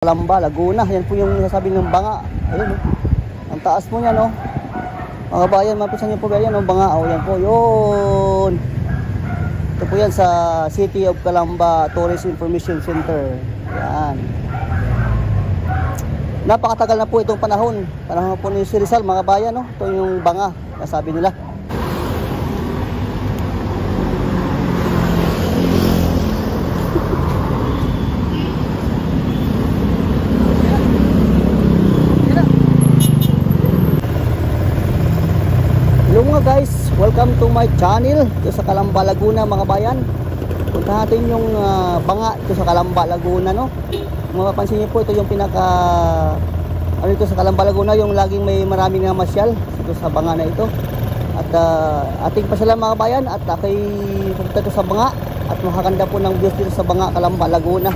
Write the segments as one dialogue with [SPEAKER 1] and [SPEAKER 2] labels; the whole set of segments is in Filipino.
[SPEAKER 1] Kalamba, Laguna. Yan po yung sasabi ng banga. Ayun, ang taas mo niya, no? Mga bayan, mapisan niyo po ba yan, no? Banga, yan po, yun. Ito po yan sa City of Calamba Tourist Information Center. Yan. Napakatagal na po itong panahon. Panahon po ni si Rizal, mga bayan, no? Ito yung banga, nasabi nila. Hello mga guys, welcome to my channel. Ito sa Calamba, Laguna, mga bayan. Punta natin yung banga ito sa Calamba, Laguna, no? Kung mapapansin niyo po, ito yung pinaka ito sa Calamba, Laguna, yung laging may maraming namasyal ito sa banga na ito. At ating pasyalan, mga bayan, at ako'y pupunta ito sa banga at makakanda po ng views dito sa banga, Calamba, Laguna.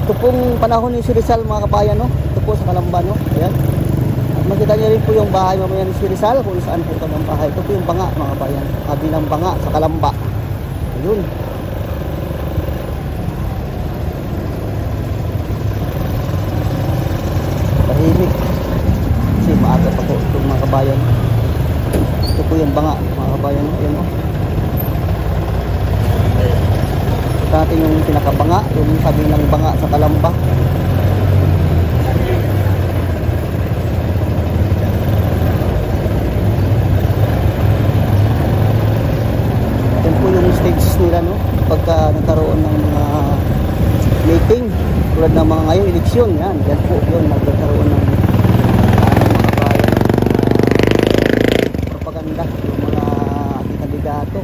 [SPEAKER 1] Ito pong panahon ni si Rizal, mga kabayan, no? Ito po sa Calamba, no? Ayan. Makita niyo rin po yung bahay mamaya ni si Rizal, kung saan po ito ng bahay. Ito po yung banga, mga bayan, kabilang banga sa Calamba. Ayun. Tahimik kasi maaga pa po itong mga kabayan. Ito po yung banga, mga kabayan. Ayan, o. Ito natin yung pinakabanga, yung sabi ng banga sa Calamba. Stages nila, no? Pagka nagkaroon ng mga meeting tulad ng mga ngayong eleksyon, yan po yun, nagkaroon ng mga bayan, propaganda yung mga kandidato.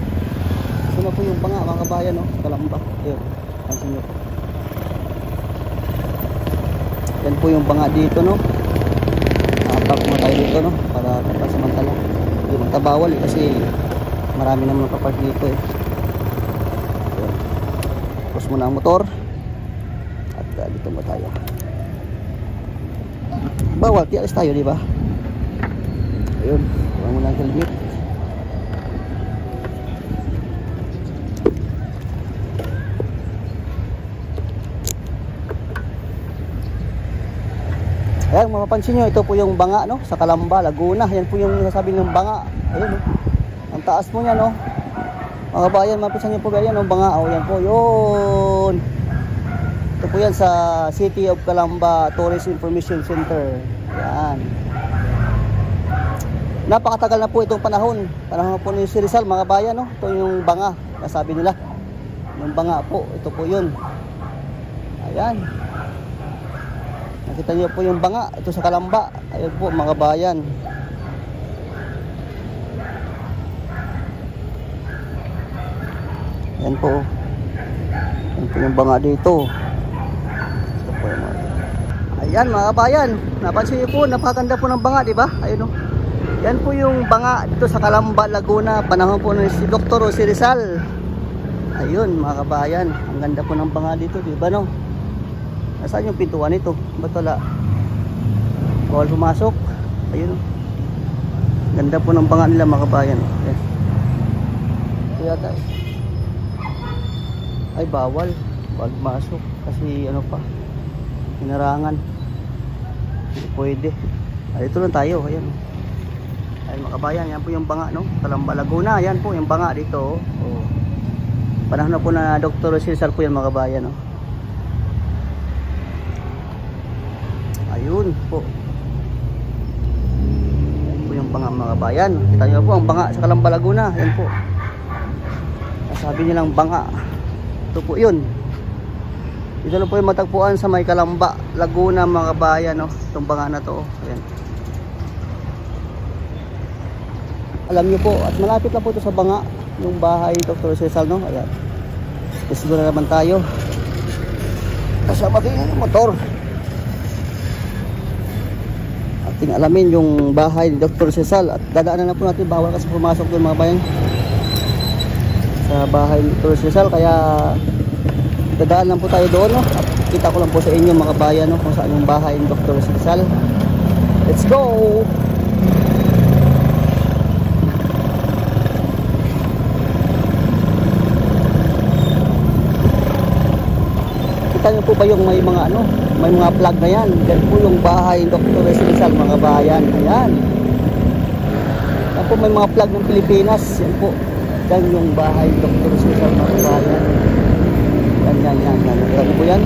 [SPEAKER 1] So na po yung banga, mga kabayan, no? Calamba, yun, pansin nyo po. Yan po yung banga dito, no? Nakapag mo tayo dito, no? Para pansamantala hindi magtabawal, kasi marami naman nakapark dito, eh. Tapos muna ang motor at dito mo tayo. Bawal, tiyalis tayo, di ba? Ayun, huwag muna ang helmet. Ayan, mapapansin nyo, ito po yung banga, no? Sa Calamba, Laguna. Yan po yung sasabi ng banga. Ayun, no? Ang taas mo niya, no? Mga bayan, mapisan niyo po ba yan, no? Banga, yan po, yun. Ito po yan sa City of Calamba Tourist Information Center. Yan. Napakatagal na po itong panahon. Panahon po ni si Rizal, mga bayan, no? Ito yung banga, nasabi nila. Yung banga po, ito po yun. Ayan. Nakita niyo po yung banga, ito sa Calamba. Ayan po, mga bayan. Yan po. Yan po yung banga dito. Ito po yung mga... Ayan, mga kabayan, napansin niyo po, napakaganda po ng banga, di ba? Ayun, o. Yan po yung banga dito sa Calamba, Laguna. Panahon po ni si Dr. Jose Rizal. Ayun, mga kabayan, ang ganda po ng banga dito, di ba, no? Nasaan yung pintuan nito? Ba't wala? Bawal pumasok. Ayun, o. Ganda po ng banga nila, mga kabayan. Ayan. Ito yata, eh. Ay, bawal masok kasi ano pa, hinarangan, hindi pwede. Ay, dito lang tayo. Ayan, ay mga kabayan, yan po yung banga, no? Calamba, Laguna, yan po yung banga dito, oh. Panahon na po na Dr. Rizal po yan, mga kabayan, no? Ayun po, yan po yung banga, mga kabayan. Kita nyo po ang banga sa Calamba, Laguna. Yan po, nasabi nilang banga. Ito po yun. Ito lang po yung matagpuan sa may Calamba, Laguna, mga kabayan, no? Itong banga na to. Ayan. Alam nyo po, at malapit lang po ito sa banga, yung bahay Dr. Rizal, no? Ayan. Siguro na naman tayo. Kasama din yung motor. Ating alamin yung bahay ni Dr. Rizal. At dadaanan na po natin, bawal kasi pumasok doon, mga bayan, sa bahay ni Dr. Rizal, kaya dadaan lang po tayo doon, no? At kita ko lang po sa inyo, mga bayan, no? Kung saan yung bahay ni Dr. Rizal. Let's go! Ito Nakita niyo po ba yung may mga ano, may mga plug na yan? Yan po yung bahay ni Dr. Rizal mga bayan. Ayan. Yan po may mga plug ng Pilipinas. Yan po. Yan yung bahay ni Dr. Rizal mga bayan. Yan. Nakita po yan.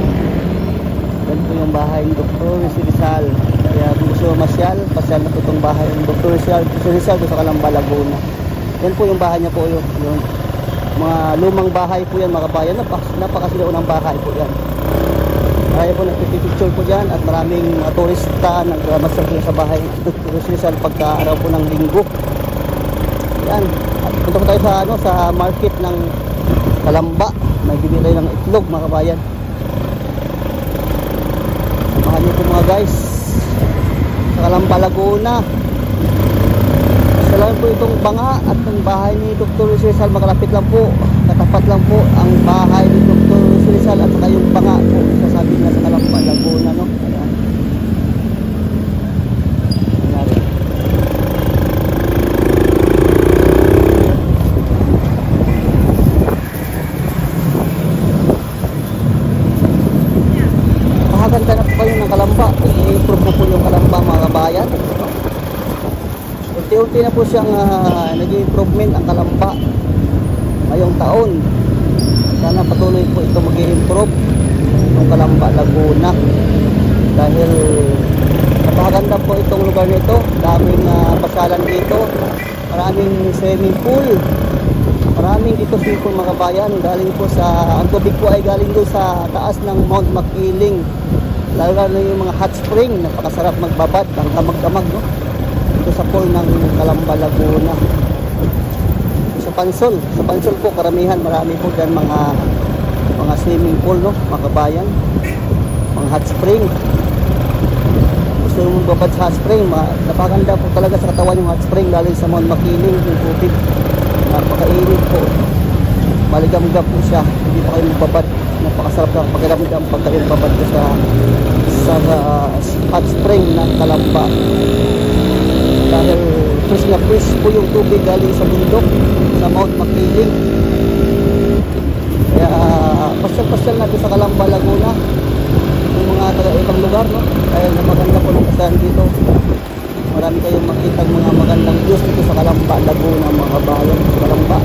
[SPEAKER 1] Yan po yung bahay ni Dr. Rizal. Kaya kung gusto masyal, pasyal na po itong bahay ni Dr. Rizal sa Calamba, Laguna. Yan po yung bahay niya po yung mga lumang bahay po yan mga bayan. Napakasilo ng bahay po yan. Marami po nagpipicture po dyan at maraming mga turista nagmasal po sa bahay ni Dr. Rizal pagka-araw po ng linggo. Yan. At punta po tayo sa, sa market ng Calamba. May bibili tayo ng itlog mga kabayan. Samahan niyo po mga guys sa Calamba, Laguna. Salamat po itong banga at ang bahay ni Dr. Rizal. Makalapit lang po, katapat lang po ang bahay ni Dr. Rizal at saka yung banga po sasabi na sa Calamba, Laguna, no? Ayan. Mahaganda na po kayo ng Calamba. I-improve po yung Calamba mga kabayan. Unti-unti na po siyang nag-improvement ang Calamba ngayong taon. Sana patuloy po ito mag-improve yung Calamba, Laguna dahil napakaganda po itong lugar nito. Daming pasalan dito, maraming swimming pool, maraming dito swimming pool mga kabayan. Galing po sa, ang tubig po ay galing doon sa taas ng Mount Makiling, lalo na yung mga hot spring. Napakasarap magbabad, ang damag-damag, no? Ito sa pool ng Calamba, Laguna. Sa Pansol po karamihan, marami po dyan mga swimming pool, no, mga kabayan, mga hot spring. Gusto mo babad sa hot spring, napakaganda po talaga sa katawan yung hot spring galing sa Mount Makiling. Yung tubig napakainit po, maligam-gam po siya, hindi pa kayo magbabad. Napakasarap na pakiramdam pag kayo magbabad po sa hot spring ng Calamba dahil fresh na fresh po yung tubig galing sa bundok sa Mount Makiling. Kaya pasyal-pasyal natin sa Calamba, Laguna, yung mga taga-ibang lugar, no? Kaya maganda po ng kasayan dito. Marami kayong makita mga magandang views dito sa Calamba, Laguna mga kabayan. Sa Calamba,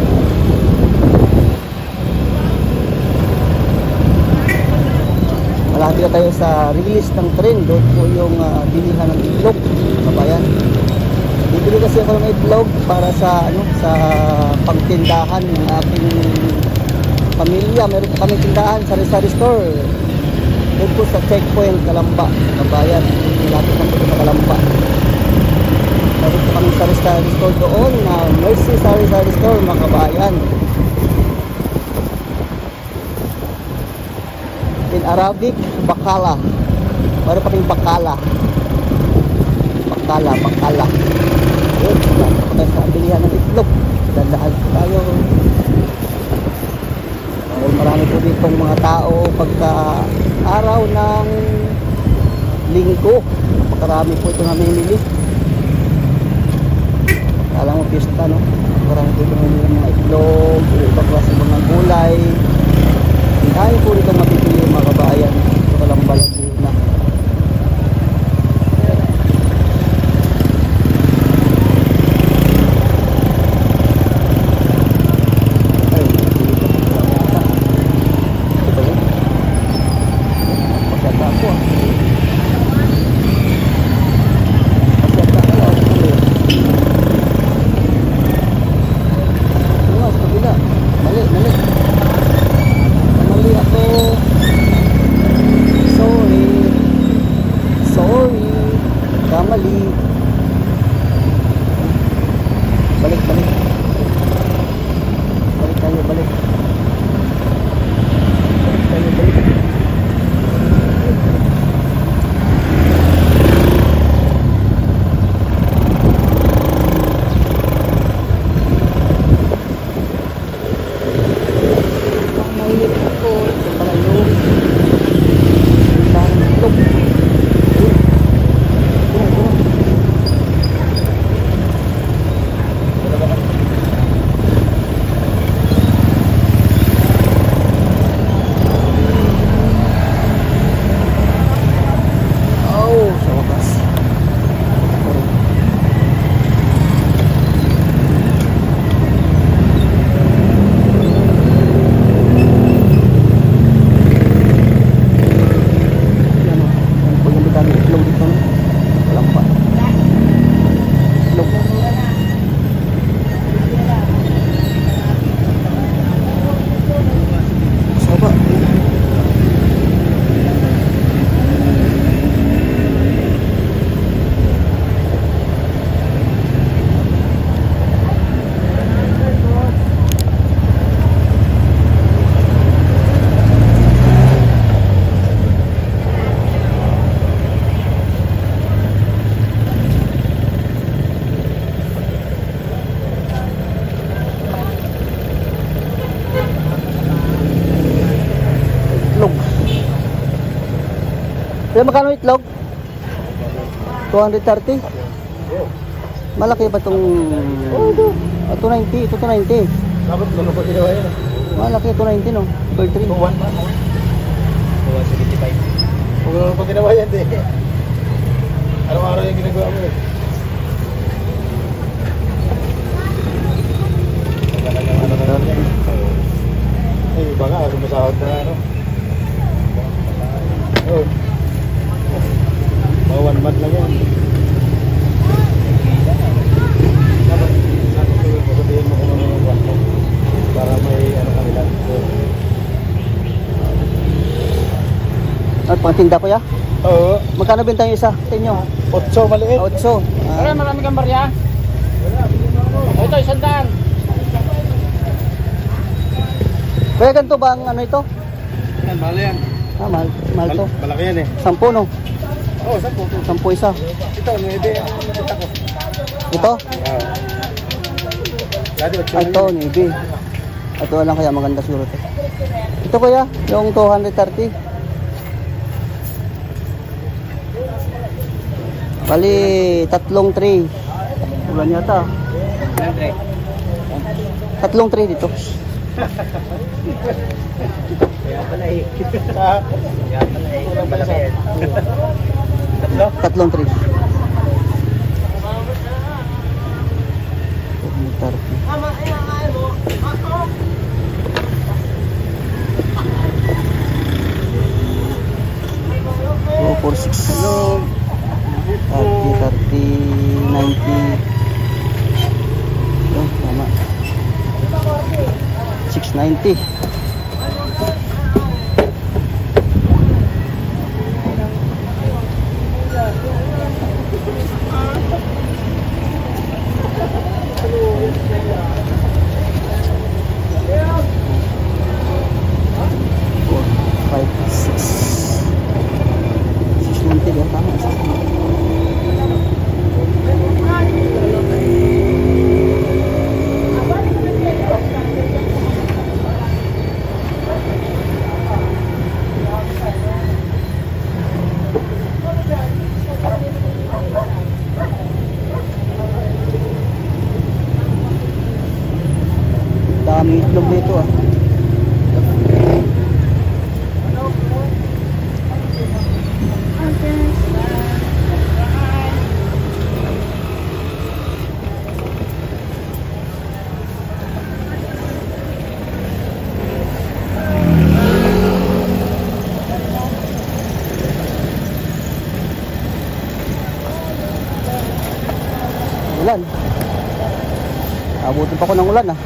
[SPEAKER 1] malapit na tayo sa release ng train. Doon po yung bilihan ng itlog kabayan. Bibili kasi ako ng itlog para sa sa pangtindahan ng aking pamilya. Meron po kami tindahan sa Rizal Store. Doon po sa checkpoint Calamba, kabayan. Lapit na po sa Calamba. Meron po kami sa Rizal Store doon na Mercy sa Rizal Store mga kabayan. In Arabic, bakala. Meron pa rin bakala. Bakala. Yun, tayo sa bilihan ng itlog. Dandahan po tayo. Marami po ditong mga tao pagka araw ng linggo. Napakarami po ito namimili. Alam mo, pista, no? Marami po ito namimili mga itlog, ibang klase mga gulay. Dahil po ito mapipili mga kabayan sa Calamba, Laguna. Kaya magkano itlog? 230? Malaki ba itong... 290, ito 290.
[SPEAKER 2] Dapat ano pa ginawa yan?
[SPEAKER 1] Malaki, 290 no? Per 3.
[SPEAKER 2] 175. Kung ano pa ginawa yan eh. Araw-araw yung ginagawa mo eh. Eh, iba nga, sumasahod na ano. Oh. Oh, 1 month lang yan. Dapat sabihin mo kung ano yung 1 month. Para may ano kanila.
[SPEAKER 1] At pangtinda ko ya?
[SPEAKER 2] Oo.
[SPEAKER 1] Magkano benta yung isa sa inyo?
[SPEAKER 2] 8 maliit.
[SPEAKER 1] 8.
[SPEAKER 3] Wala, marami kang barya. Ito, 100.
[SPEAKER 1] Kaya ganito ba ang ano ito?
[SPEAKER 2] Yan, mahal yan.
[SPEAKER 1] Ah, mahal to.
[SPEAKER 2] Malaki yan eh.
[SPEAKER 1] 10 no?
[SPEAKER 2] Oo, 10.
[SPEAKER 1] 10 isa.
[SPEAKER 2] Ito, 9 ang nakita ko.
[SPEAKER 1] Ito?
[SPEAKER 2] Dati 8
[SPEAKER 1] Ito, navy. Ito lang kaya maganda siguro to. Ito kuya, yung 230. Bali, 3 tray. Ulan yata. 3 tray dito.
[SPEAKER 2] Kaya pala eh. Kaya pala eh. Kulang pala sa Tatlo?
[SPEAKER 1] 3 tray. 246. 30, 90. Oh, tama. 690. Dami itlog dito ah. Ulan. Abutin pa ko ng ulan ah.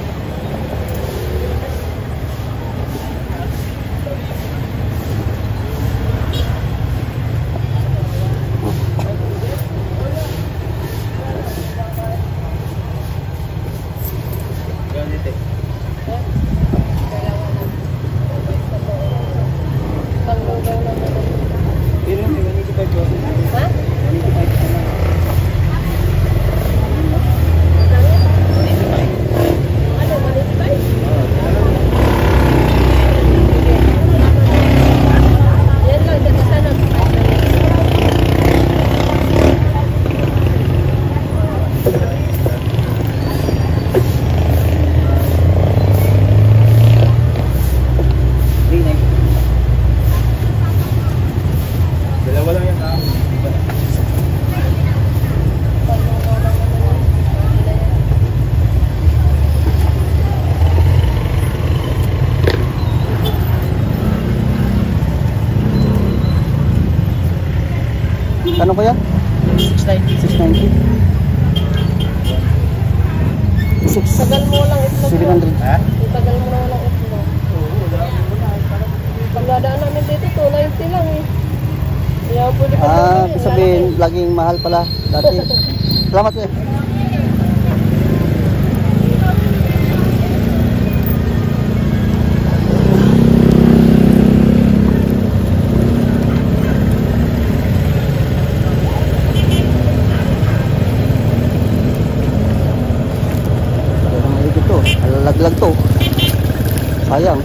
[SPEAKER 1] Ano ko yan? 690. 690.
[SPEAKER 3] Tagal mo lang itlog.
[SPEAKER 1] 700.
[SPEAKER 2] Ha?
[SPEAKER 3] Tagal mo lang walang itlog. Pagdadaan namin dito, 290 lang eh. Kaya pwede pa
[SPEAKER 1] Ibig sabihin, laging mahal pala dati. Salamat eh. Alalaglag to. Sayang.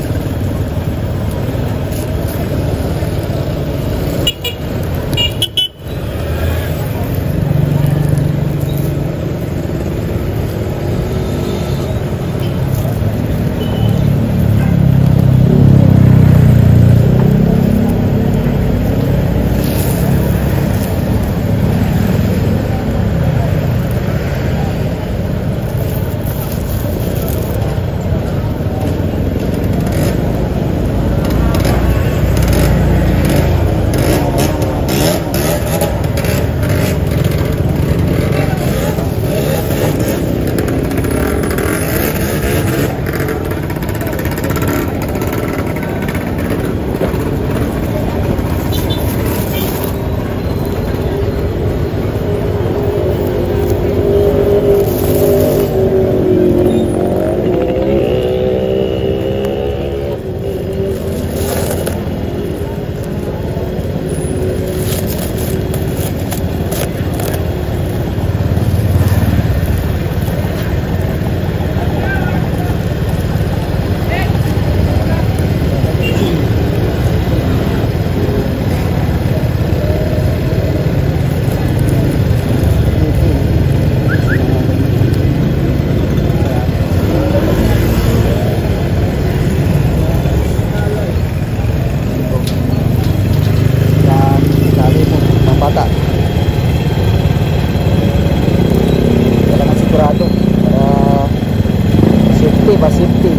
[SPEAKER 1] ba safety?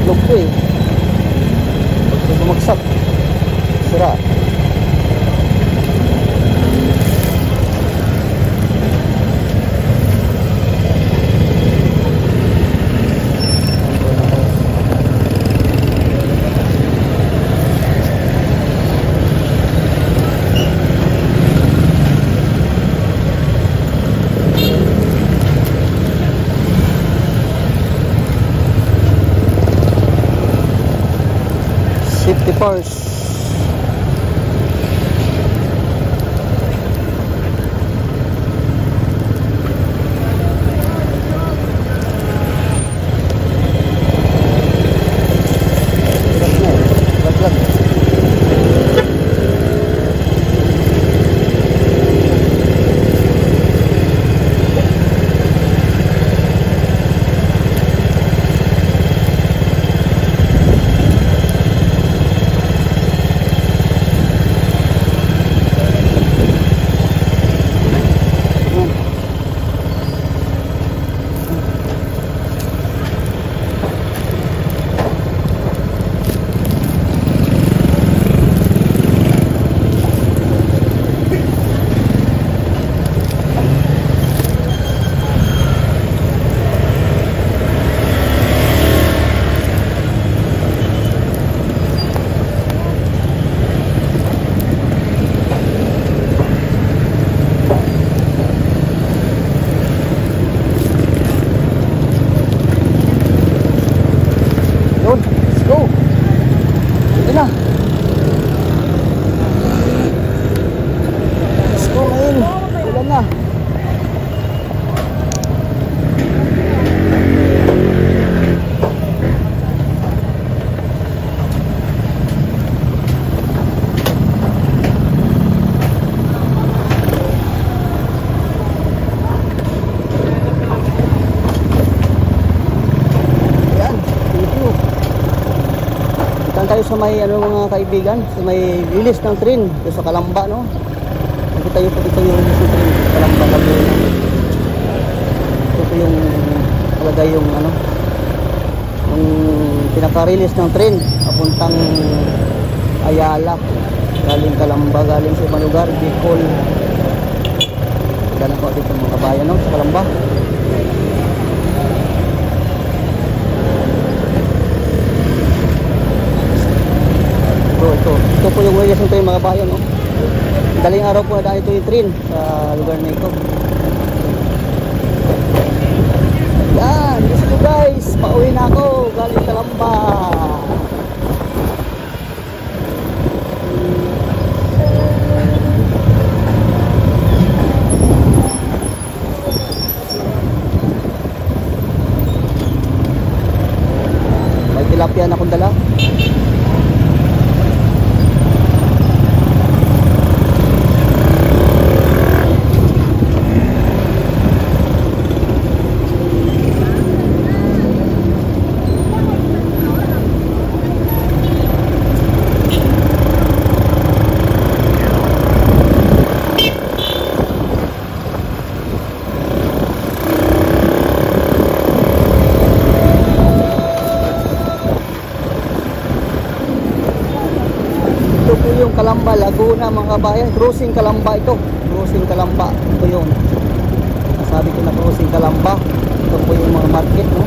[SPEAKER 1] Log to eh. Pag bumagsak, sira. Safety first. Tayo sa may mga kaibigan, sa may release ng train sa Calamba, no? Nakita tayo po dito yung release ng train sa Calamba Laguna. Ito po yung talaga yung yung pinaka-release ng train papuntang Ayala, galing Calamba, galing sa ibang lugar, Bicol. Ganun po dito mga kabayan, no? Sa Calamba. Ito po yung release ng train mga bayan, no? Daling araw po na dahil ito yung train sa lugar na ito. Yan, let's go guys, pauwi na ako galing Calamba. May tilapia na akong dala. Calamba, Laguna mga kabayan, cruising Calamba ito, cruising Calamba, ito yun, sabi ko na cruising Calamba, ito po yung mga market, no?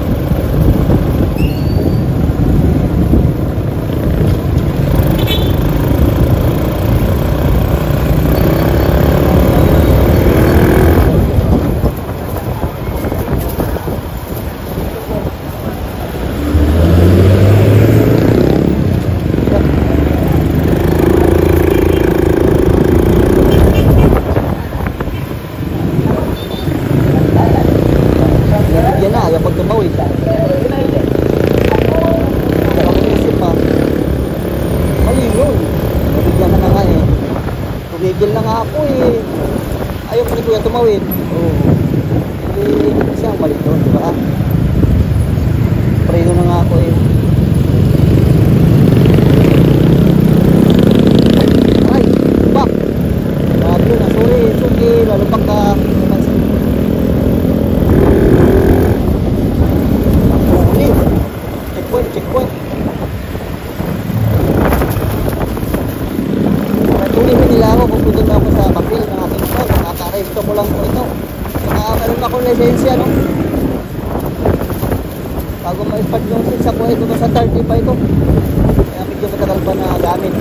[SPEAKER 1] Tumigil na nga ako eh. Ayaw pa ni Kuya tumawid. Eh, siya ang balik doon, diba? Preno na nga ako eh. Ay, bak! Grabe yun, sorry, suki, lalabak ka. akong lisensya, no? Bago ma-start yung seat sa buhay ko sa 30 pa ito. Kaya medyo matagal pa na gamit.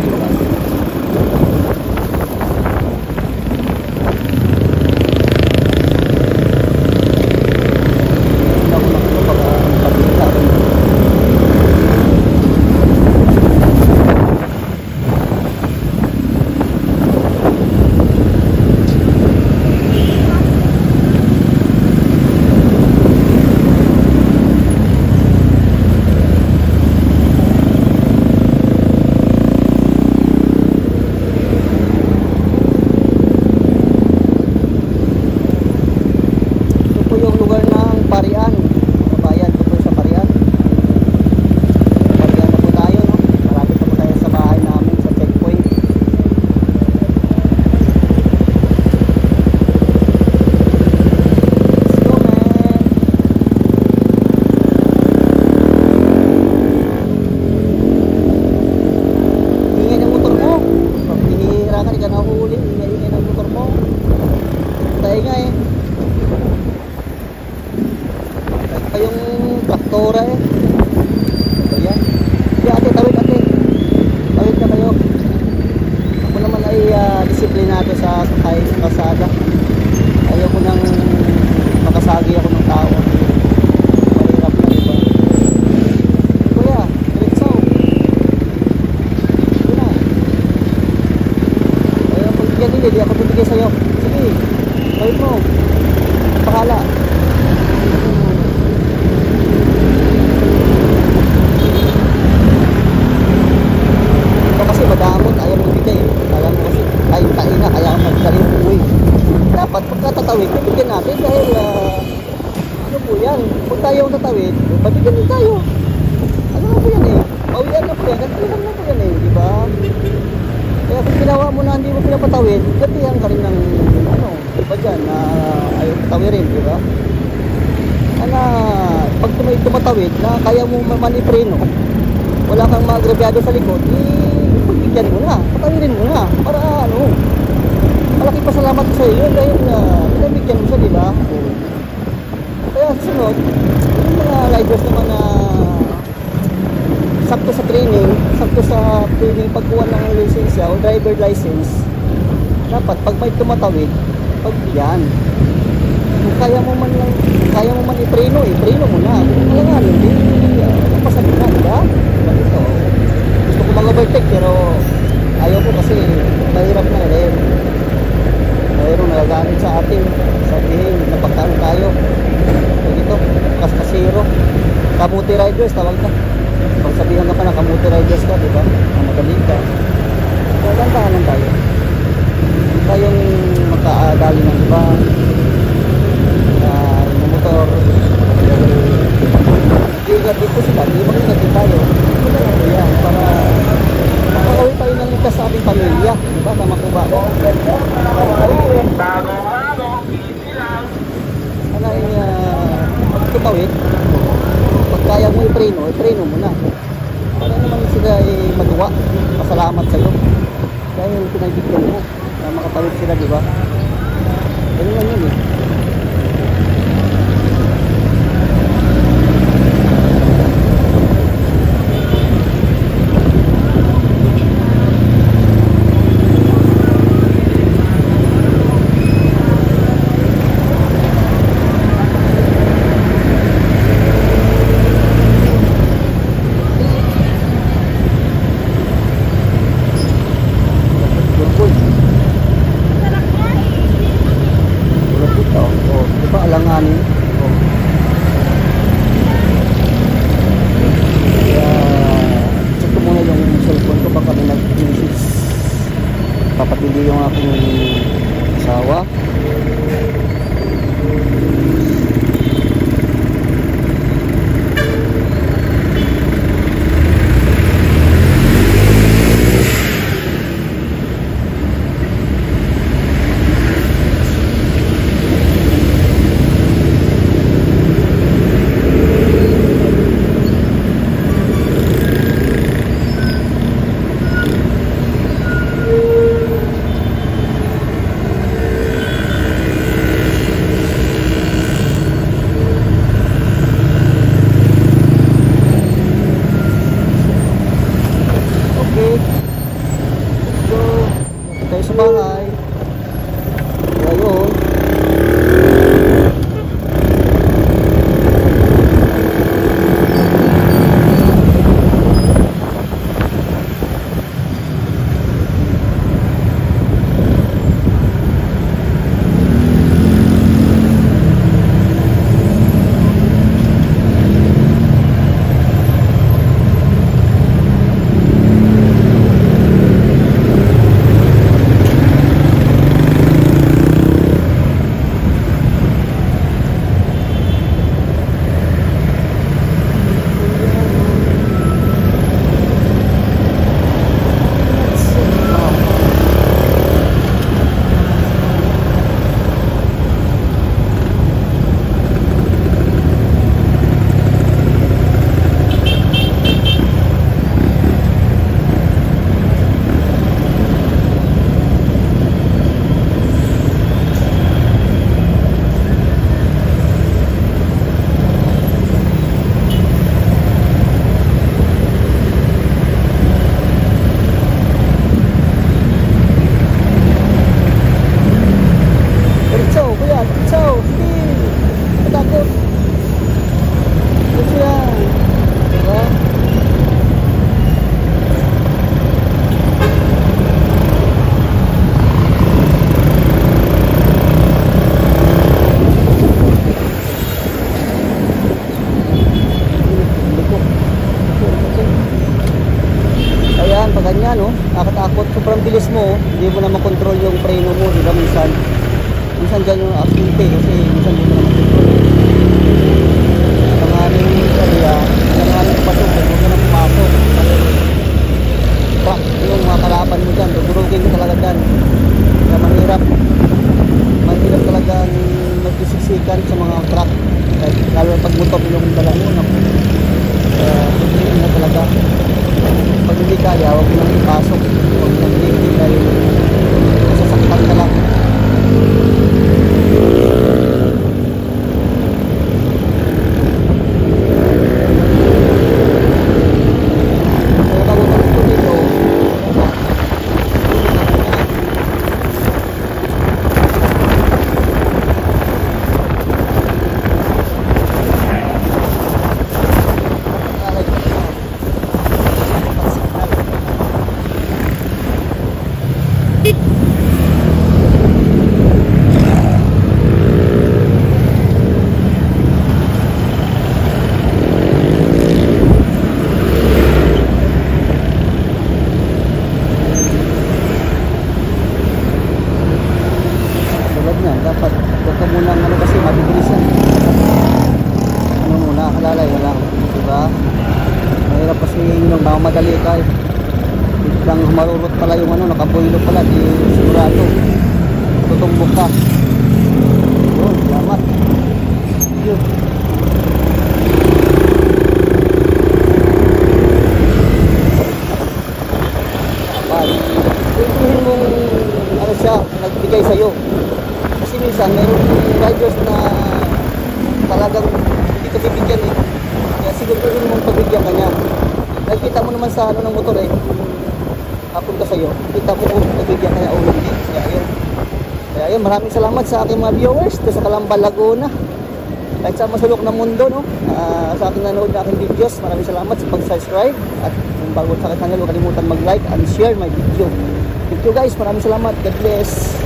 [SPEAKER 1] Traktora eh. Ito yan. Hindi ate, tawid ate. Tawid na kayo. Ako naman ay disiplinado sa sakay sa kalsada. Ayaw ko nang makasagi ako ng tao. Mahirap na diba? Kuya, diretso. Ito na. Ayaw ko bigyan nila, di ako bibigay sa'yo. Sige, tawid mo. Pahala. Madamot, ayaw mo bigay. Alam mo kasi, tayo na, kaya magdaling uwi. Dapat pagkatatawid, bibigyan natin dahil, ano po yan? Kung tayo ang tatawid, pabigyan din tayo. Ano na po yan eh? Pawian na po yan, nagpilihan na po yan eh, di ba? Kaya kung ginawa mo na hindi mo pinapatawid, gabihan ka rin ng, ano, iba dyan, na ayaw patawirin, di ba? Kaya, pag tumatawid, na kaya mo manipreno, wala kang maagrabyado sa likod, pagbigyan mo na, patawirin mo na, para ano, malaki pasalamat sa iyo dahil pinabigyan mo siya, di ba? Kaya susunod, yung mga riders naman na sakto sa training, sakto sa training pagkuha ng lisensya o driver license, dapat pag may tumatawid, pagbigyan. Kung kaya mo man i-preno mo na. Kaya nga, hindi, napasag na, di ba? Ganito. Gusto ko mag-overtake pero ayaw ko kasi mahirap na rin. Mayroong nagagamit sa atin. Sabihin, napagkaan tayo. Dito, kas-kasiro. Kamuti riders, tawag na. Pag sabihan ka pa na kamuti riders ka, di ba? Magaling ka. Kaya gantahan tayo. Tayong magkaadali ng iba. Yung motor. Ingat dito sila, di mag-ingat din tayo. Yan, para makakawin tayo ng ligtas sa ating pamilya, di ba? Tama ko ba? Sana ay pag tumawid, pag kaya mo i-preno mo na. Para naman sila ay magawa, pasalamat sa'yo dahil pinagbigyan mo na makatawid sila, di ba? Ganun lang yun eh. Alanganin. Kaya check ko muna yung cellphone ko baka may nag-message. Papatili yung aking asawa. minsan dyan yung aksidente kasi minsan dito naman dito. Tangaling area, tangaling pasok, huwag ka na pumasok. Truck, yung mga kalaban mo dyan, dudurugin ka talaga dyan. Kaya mahirap talagang magkisiksikan sa mga truck. Lalo pag motor yung dala mo, na talaga. Pag hindi kaya, huwag mo nang ipasok. Huwag mo nang hindi dahil masasaktan ka lang. So, bago kami ito dito, tulad niyan, dapat huwag ka munang ano kasi mabibilisan. Ano muna, halalay na lang, diba? Mahirap kasi yung namamadali ka eh. Biglang marurot pala yung ano, nakabuilo pala, di sigurado. Tutumbok ka. Yun, salamat. Yun. Tutuhin mong ano siya, nagbigay sa'yo. Kasi minsan, meron riders na talagang hindi ka bibigyan eh. Kaya siguro mong pabigyan ka niya. Nakikita mo naman sa ano ng motor eh. Hapon ka sa'yo. Kita mo kung pabigyan ka niya o hindi. Kaya yun, maraming salamat sa aking mga viewers sa Calamba, Laguna. Kahit sa masulok ng mundo, no? Sa aking nanood na aking videos, maraming salamat sa pag-subscribe. At kung bago sa aking channel, huwag kalimutan mag-like and share my video. Thank you guys, maraming salamat. God bless.